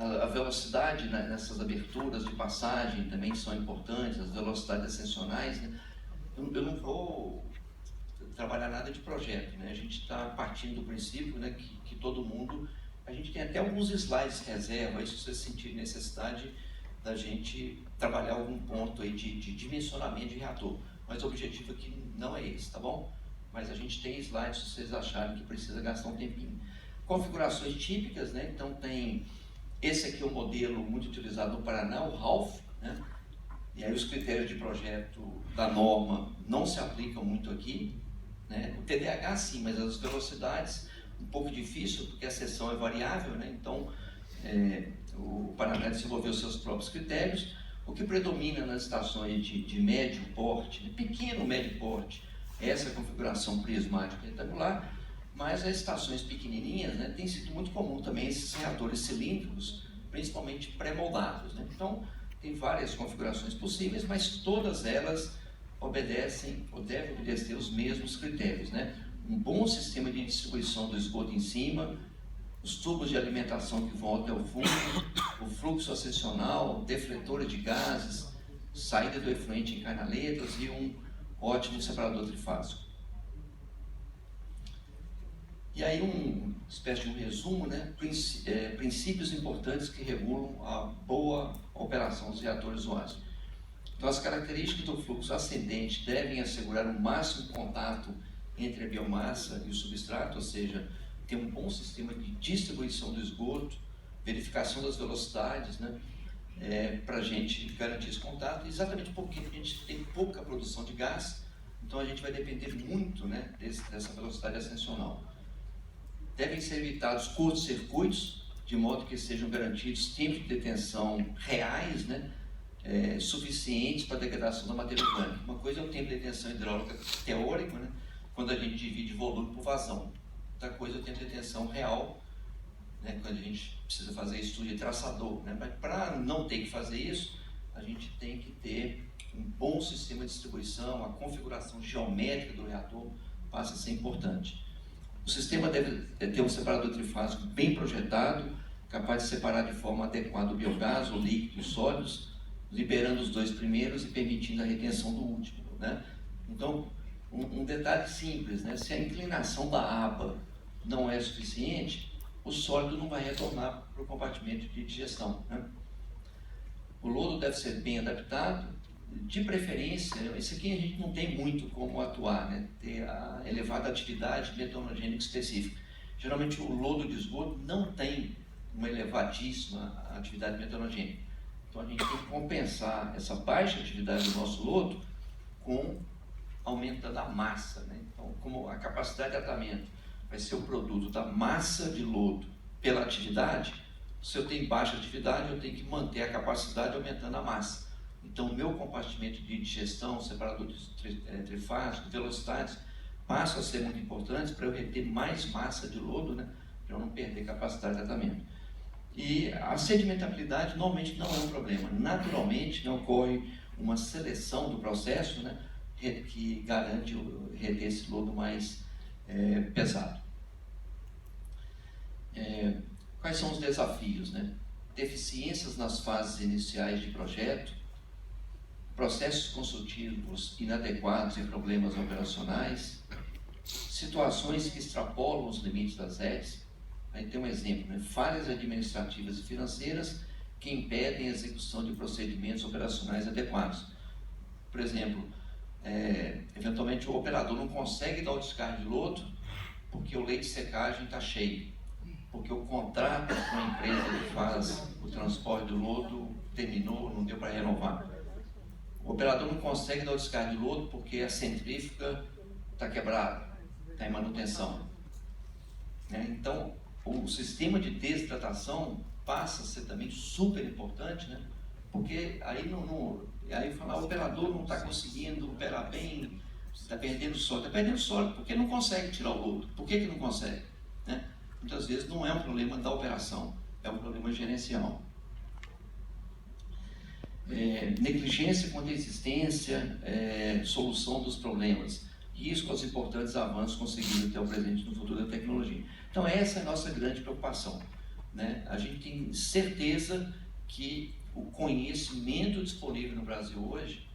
A velocidade nessas aberturas de passagem também são importantes, as velocidades ascensionais, né? Eu não vou trabalhar nada de projeto, né? A gente está partindo do princípio, né, que todo mundo... A gente tem até alguns slides reserva, aí se você sentir necessidade da gente trabalhar algum ponto aí de dimensionamento de reator. Mas o objetivo aqui não é esse, tá bom? Mas a gente tem slides se vocês acharem que precisa gastar um tempinho. Configurações típicas, né? Então tem... Esse aqui é um modelo muito utilizado no Paraná, o RALF, né? E aí os critérios de projeto da norma não se aplicam muito aqui, né? O TDAH sim, mas as velocidades um pouco difícil, porque a seção é variável, né? Então o Paraná desenvolveu seus próprios critérios. O que predomina nas estações de médio porte, de pequeno médio porte, é essa configuração prismática retangular. Mas as estações pequenininhas, né, tem sido muito comum também esses reatores cilíndricos, principalmente pré-moldados, né? Então, tem várias configurações possíveis, mas todas elas obedecem ou devem obedecer os mesmos critérios, né? Um bom sistema de distribuição do esgoto em cima, os tubos de alimentação que vão até o fundo, o fluxo ascensional, defletores de gases, saída do efluente em canaletas e um ótimo separador trifásico. E aí uma espécie de um resumo, né? Princípios importantes que regulam a boa operação dos reatores OASP. Então as características do fluxo ascendente devem assegurar o máximo contato entre a biomassa e o substrato, ou seja, ter um bom sistema de distribuição do esgoto, verificação das velocidades, né? Para a gente garantir esse contato, exatamente porque a gente tem pouca produção de gás, então a gente vai depender muito, né, dessa velocidade ascensional. Devem ser evitados curtos-circuitos, de modo que sejam garantidos tempos de detenção reais, né, suficientes para a degradação da matéria orgânica. Uma coisa é o tempo de detenção hidráulica teórico, né, quando a gente divide volume por vazão. Outra coisa é o tempo de detenção real, né, quando a gente precisa fazer estudo de traçador, né. Mas para não ter que fazer isso, a gente tem que ter um bom sistema de distribuição, a configuração geométrica do reator passa a ser importante. O sistema deve ter um separador trifásico bem projetado, capaz de separar de forma adequada o biogás, o líquido e os sólidos, liberando os dois primeiros e permitindo a retenção do último, né? Então, um detalhe simples, né? Se a inclinação da aba não é suficiente, o sólido não vai retornar para o compartimento de digestão, né? O lodo deve ser bem adaptado. De preferência, isso aqui a gente não tem muito como atuar, né? Ter a elevada atividade metanogênica específica. Geralmente o lodo de esgoto não tem uma elevadíssima atividade metanogênica. Então a gente tem que compensar essa baixa atividade do nosso lodo com aumentando a massa, né? Então, como a capacidade de tratamento vai ser o produto da massa de lodo pela atividade, se eu tenho baixa atividade, eu tenho que manter a capacidade aumentando a massa. Então, o meu compartimento de digestão, separador trifásico, velocidades, passam a ser muito importantes para eu reter mais massa de lodo, né, para eu não perder capacidade de tratamento. E a sedimentabilidade normalmente não é um problema. Naturalmente, né, ocorre uma seleção do processo, né, que garante reter esse lodo mais pesado. Quais são os desafios, né? Deficiências nas fases iniciais de projeto, processos construtivos inadequados e problemas operacionais, situações que extrapolam os limites das redes. Aí tem um exemplo, né? Falhas administrativas e financeiras que impedem a execução de procedimentos operacionais adequados. Por exemplo, eventualmente o operador não consegue dar o descarga de lodo porque o leito de secagem está cheio, porque o contrato com a empresa que faz o transporte do lodo terminou, não deu para renovar. O operador não consegue dar o descarga de lodo porque a centrífuga está quebrada, está em manutenção, né? Então, o sistema de desidratação passa a ser também super importante, né? Porque aí aí falar, o operador não está conseguindo operar bem, está perdendo sólido porque não consegue tirar o lodo. Por que não consegue, né? Muitas vezes não é um problema da operação, é um problema gerencial. Negligência quanto à existência, solução dos problemas, risco aos importantes avanços conseguidos até o presente no futuro da tecnologia. Então essa é a nossa grande preocupação. né, a gente tem certeza que o conhecimento disponível no Brasil hoje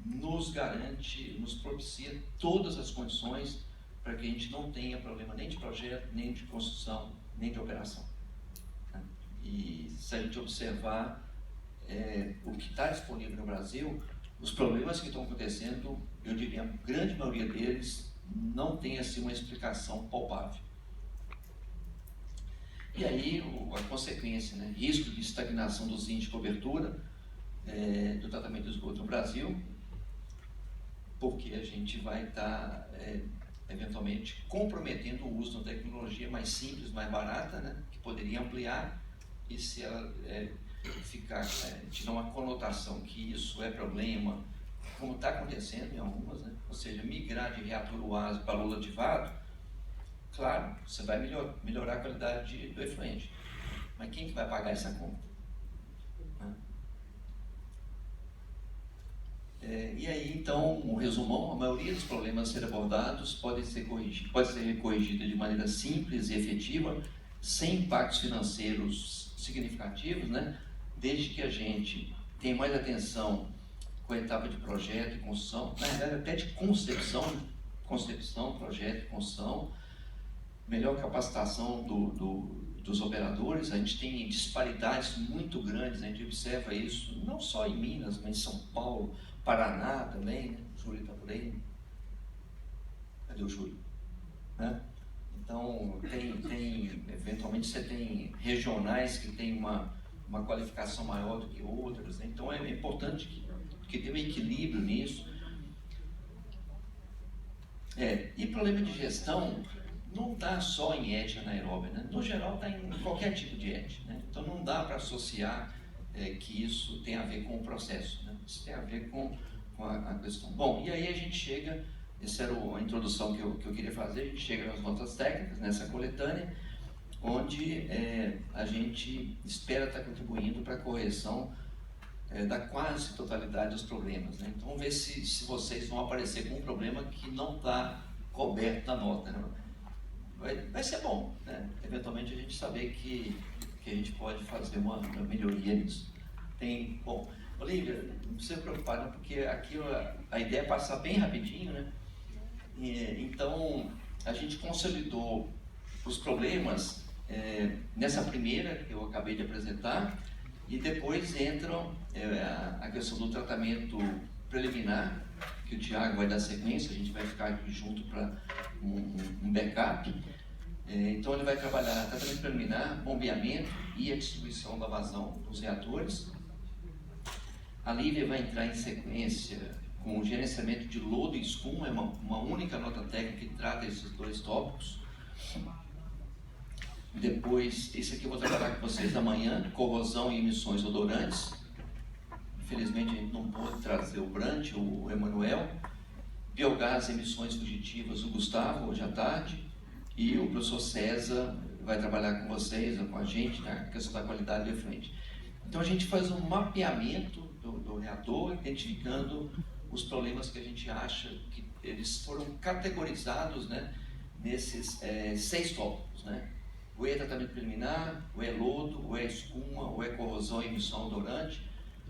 nos garante, nos propicia todas as condições para que a gente não tenha problema nem de projeto, nem de construção, nem de operação. Né? E se a gente observar o que está disponível no Brasil, os problemas que estão acontecendo, eu diria, a grande maioria deles não tem assim uma explicação palpável. E aí a consequência, né? Risco de estagnação dos índices de cobertura do tratamento do esgoto no Brasil, porque a gente vai estar eventualmente comprometendo o uso de uma tecnologia mais simples, mais barata, né? Que poderia ampliar, e se ela ficar, tiver uma conotação que isso é problema, como está acontecendo em algumas, né? Ou seja, migrar de reator UASE para Lula ativado, claro, você vai melhorar a qualidade do efluente, mas quem que vai pagar essa conta? E aí, então, um resumão, a maioria dos problemas a serem abordados pode ser corrigida de maneira simples e efetiva, sem impactos financeiros significativos, né? Desde que a gente tenha mais atenção com a etapa de projeto e construção, na verdade até de concepção, projeto e construção, melhor capacitação dos operadores. A gente tem disparidades muito grandes, a gente observa isso não só em Minas, mas em São Paulo, Paraná também, né? O Júlio está por aí. Cadê o Júlio? Né? Então, eventualmente você tem regionais que têm uma qualificação maior do que outras, né? Então é importante que tenha um equilíbrio nisso. E problema de gestão não está só em ET anaeróbia, né? No geral está em qualquer tipo de ET, né? Então não dá para associar que isso tem a ver com o processo, né? Isso tem a ver com a questão. Bom, e aí a gente chega, essa era a introdução que eu queria fazer, a gente chega nas notas técnicas, nessa coletânea, onde a gente espera estar contribuindo para a correção da quase totalidade dos problemas, né? Então vamos ver se vocês vão aparecer com um problema que não está coberto na nota, né? Vai ser bom, né? Eventualmente a gente saber que a gente pode fazer uma melhoria nisso. Bom, Olívia, não precisa se preocupar, não, porque aqui a ideia é passar bem rapidinho, né? Então a gente consolidou os problemas nessa primeira que eu acabei de apresentar, e depois entram a questão do tratamento preliminar, que o Thiago vai dar sequência, a gente vai ficar aqui junto para um backup. Então ele vai trabalhar tratamento preliminar, bombeamento e a distribuição da vazão dos reatores. A Lívia vai entrar em sequência com o gerenciamento de lodo e escuma, é uma única nota técnica que trata esses dois tópicos. Depois, esse aqui eu vou trabalhar com vocês amanhã, corrosão e emissões odorantes. Infelizmente a gente não pôde trazer o Brant, o Emanuel. Biogás e emissões fugitivas, o Gustavo, hoje à tarde. E o professor César vai trabalhar com vocês, com a gente, na questão da qualidade do efluente. Então a gente faz um mapeamento do reator, identificando os problemas que a gente acha que eles foram categorizados, né, nesses 6 tópicos, né? O E é tratamento preliminar, o E lodo, o E escuma, o E corrosão e emissão odorante,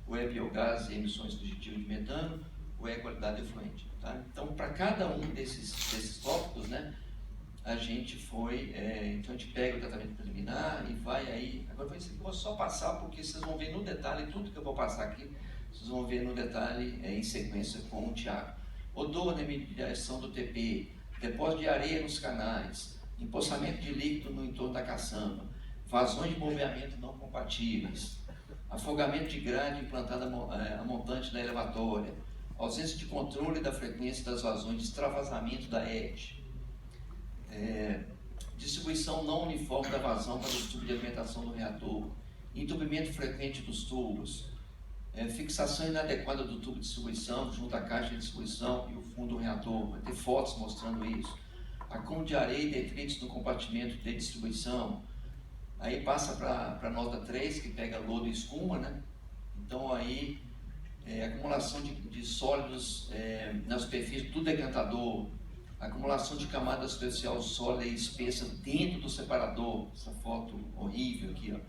o E biogás e emissões fugitivas de metano, o E qualidade efluente. Tá? Então, para cada um desses tópicos, né, a gente foi, então a gente pega o tratamento preliminar e vai aí, agora eu vou só passar porque vocês vão ver no detalhe, tudo que eu vou passar aqui, vocês vão ver no detalhe em sequência com o Thiago. Odor na mediação do TP, depósito de areia nos canais, empoçamento de líquido no entorno da caçamba, vazões de bombeamento não compatíveis, afogamento de grade implantada a montante na elevatória, ausência de controle da frequência das vazões de extravasamento da ET, distribuição não uniforme da vazão para os tubos de alimentação do reator, entupimento frequente dos tubos, fixação inadequada do tubo de distribuição junto à caixa de distribuição e o fundo do reator. Vai ter fotos mostrando isso. Acúmulo de areia e detritos no compartimento de distribuição. Aí passa para a nota 3, que pega lodo e escuma, né? Então aí acumulação de sólidos na superfície do decantador, A acumulação de camada superficial sólida e espessa dentro do separador, essa foto horrível aqui, ó.